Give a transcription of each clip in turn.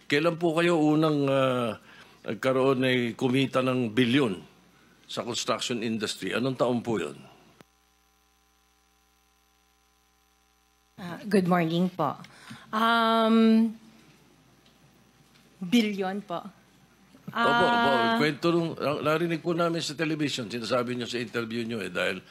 Kailan po kayo unang nagkaroon ay kumita ng bilyon sa construction industry? Anong taon po yun? Good morning po. Billion po. Opo. Kwento nung, narinig po namin sa television, sinasabi nyo sa interview nyo dahil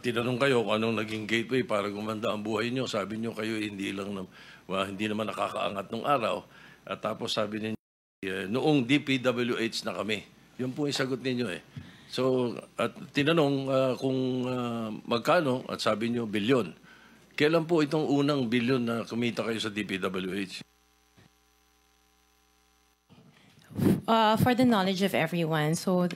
tinanong kayo kung anong naging gateway para gumanda ang buhay nyo. Sabi nyo kayo hindi naman nakakaangat nung araw. At tapos sabi niyo, noong DPWH na kami. Yun po yung sagot ninyo eh. So, at tinanong kung magkano at sabi nyo bilyon. Kailan po itong unang bilyon na kumita kayo sa DPWH? For the knowledge of everyone, so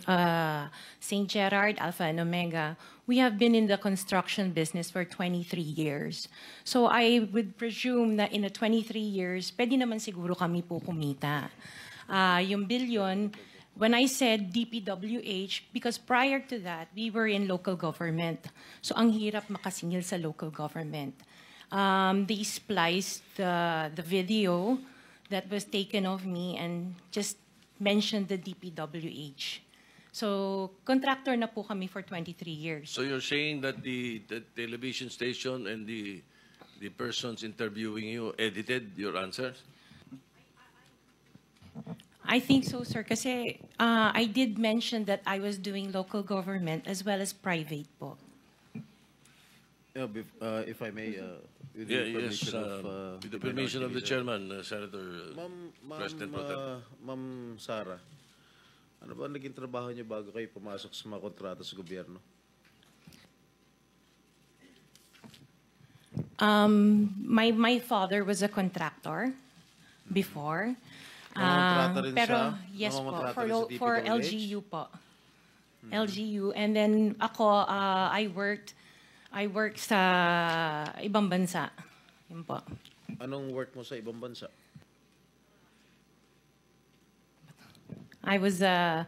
St. Gerard, Alpha and Omega, we have been in the construction business for 23 years. So I would presume na in the 23 years, pwede naman siguro kami po kumita. Yung billion, when I said DPWH, because prior to that, we were in local government. So ang hirap makasingil sa local government. They spliced the video that was taken of me and just mentioned the DPWH. So, contractor na po kami for 23 years. So you're saying that the television station and the persons interviewing you edited your answers? I think so, sir, kasi I did mention that I was doing local government as well as private po. Yeah, if I may, with the permission of the chairman, Senator President Pro Tem. Ma'am Sara, ano ba naging trabaho niyo bago kayo pumasok sa mga kontrata sa gobyerno? My father was a contractor before. Nangongontrata rin Pero siya? yes po, Nangongontrata rin sa for DPWH? LGU po. LGU, and then ako I worked sa ibang bansa. Yun po. Anong work mo sa ibang bansa? I was a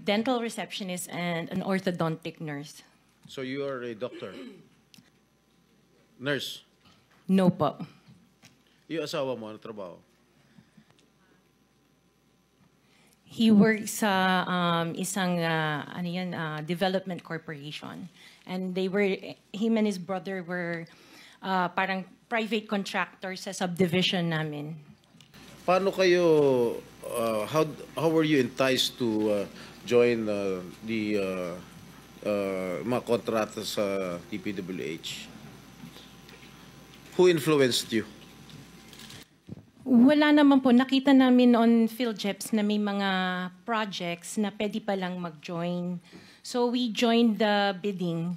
dental receptionist and an orthodontic nurse. So you are a doctor? Nurse? No po. Yung asawa mo, ano trabaho? He works sa isang development corporation. And him and his brother were parang private contractors sa subdivision namin. Paano kayo, how were you enticed to join the mga kontrata sa DPWH? Who influenced you? Wala naman po. Nakita namin on PhilJeps na may mga projects na pwede palang mag-join. So we joined the bidding.